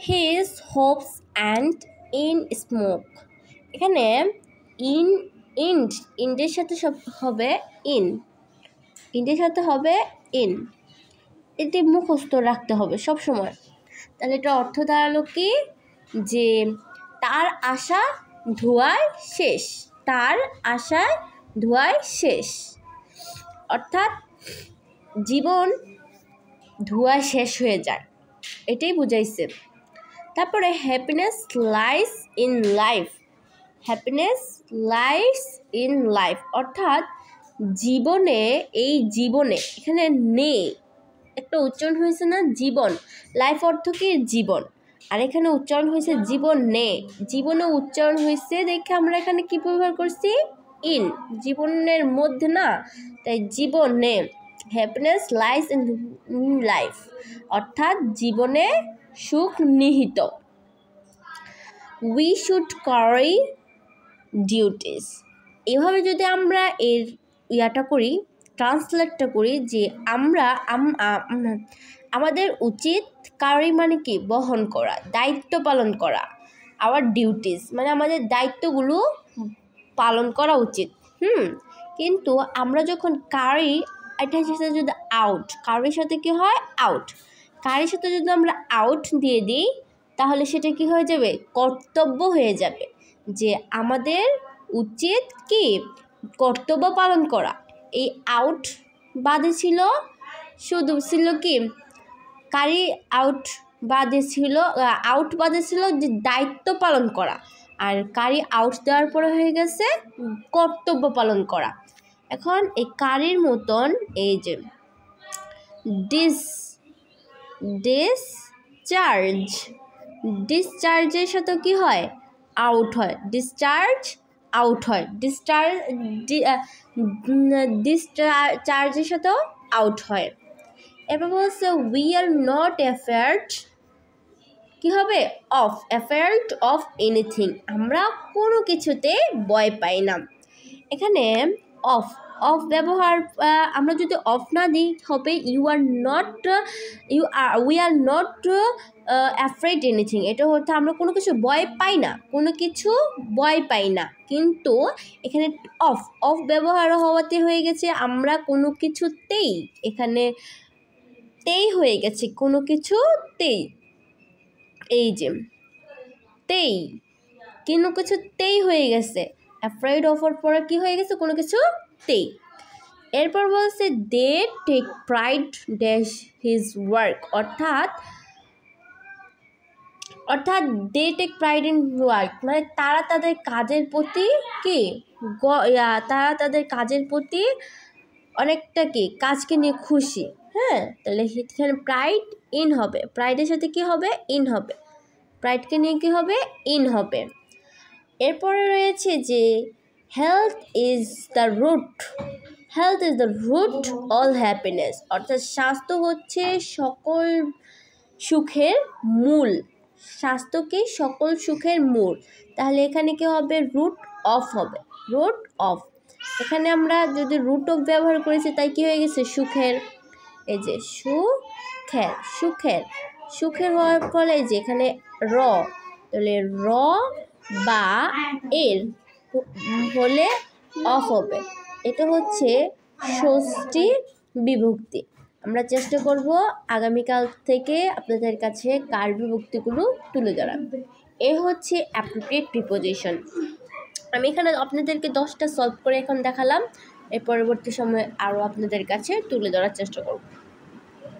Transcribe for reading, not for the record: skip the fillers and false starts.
His Hopes and in smoke. এখানে in ইন্ডের সাথে হবে ইন্ডের সাথে হবে ইন, এটি মুখস্থ রাখতে হবে সব সময়। তাহলে এটা অর্থ দাঁড়ালো কি, যে তার আশা ধোঁয়ায় শেষ, তার আশায় ধোঁয়ায় শেষ, অর্থাৎ জীবন ধোঁয়ায় শেষ হয়ে যায়, এটাই বুঝাইছে। তারপরে happiness lies in life, happiness lies in life অর্থাৎ জীবনে, এই জীবনে, এখানে নে একটা উচ্চারণ হয়েছে না, জীবন, লাইফ অর্থ কি জীবন, আর এখানে উচ্চারণ হয়েছে জীবন নে, জীবনে উচ্চারণ হয়েছে দেখে আমরা এখানে কি ব্যবহার করছি, ইন, জীবনের মধ্যে না, তাই জীবনে, হ্যাপিনেস লাইস ইন লাইফ অর্থাৎ জীবনে সুখ নিহিত। উই শুড ক্যারি ডিউটিস, এভাবে যদি আমরা এর ইয়াটা করি, ট্রান্সলেটটা করি, যে আমরা আমাদের উচিত, ক্যারি মানে কি বহন করা, দায়িত্ব পালন করা, আওয়ার ডিউটিস মানে আমাদের দায়িত্বগুলো পালন করা উচিত। কিন্তু আমরা যখন ক্যারি, এটার সাথে যদি আউট, ক্যারির সাথে কি হয় আউট, ক্যারির সাথে যদি আমরা আউট দিয়ে দিই তাহলে সেটা কি হয়ে যাবে, কর্তব্য হয়ে যাবে, যে আমাদের উচিত কি কর্তব্য পালন করা। এই আউট বাদে ছিল, শুধু ছিল কি ক্যারি আউট বাদে ছিল, আউট বাদে ছিল যে দায়িত্ব পালন করা, আর ক্যারি আউট দেওয়ার পরে হয়ে গেছে কর্তব্য পালন করা। এখন এই ক্যারির মতন এই যে ডিসচার্জ, ডিসচার্জের সাথে কি হয় আউট হয়, ডিসচার্জ আউট হয়, ডিসচার্জের সাথেও আউট হয়। এবার বলছে উই আর নট অ্যাফেয়ার্ড, কি হবে অফ, অ্যাফেয়ার্ড অফ এনিথিং, আমরা কোনো কিছুতে ভয় পাই না। এখানে অফ ব্যবহার আমরা যদি অফ না দিই হবে we are not afraid anything, এটা হচ্ছে আমরা কোনো কিছু ভয় পাই না, কোনো কিছু ভয় পাই না, কিন্তু এখানে অফ ব্যবহার হওয়াতে হয়ে গেছে আমরা কোনো কিছুতেই, এখানে তেই হয়ে গেছে কোনো কিছুতেই, এই যে তেই, কোনো কিছুতেই হয়ে গেছে, অ্যাফ্রেড অফার পরে কি হয়ে গেছে কোনো কিছুতেই। এরপর বলছে they take pride dash his work, অর্থাৎ they take pride in work মানে তারা তাদের কাজের প্রতি কি তারা তাদের কাজের প্রতি অনেকটা কি কাজকে নিয়ে খুশি। তাহলে এখানে প্রাইড ইন হবে, প্রাইডের সাথে কি হবে ইন হবে, প্রাইডকে নিয়ে কি হবে ইন হবে। এরপরে রয়েছে যে health is the root all happiness, অর্থাৎ স্বাস্থ্য হচ্ছে সকল সুখের মূল, স্বাস্থ্য কি সকল সুখের মূল। তাহলে এখানে কি হবে রুট অফ হবে, রুট অফ, এখানে আমরা যদি রুট অফ ব্যবহার করেছি তাই কি হয়ে গেছে সুখের, এই যে সুখের হওয়ার ফলে যে এখানে র, তাহলে র বা এর হলে অফ হবে, এটা হচ্ছে ষষ্ঠী বিভক্তি। আমরা চেষ্টা করব আগামীকাল থেকে আপনাদের কাছে কার বিভক্তিগুলো তুলে ধরা। এ হচ্ছে অ্যাপ্রোপ্রিয়েট প্রিপোজিশন। আমি এখানে আপনাদেরকে 10টা সলভ করে এখন দেখালাম, এর পরবর্তী সময়ে আরও আপনাদের কাছে তুলে ধরার চেষ্টা করব।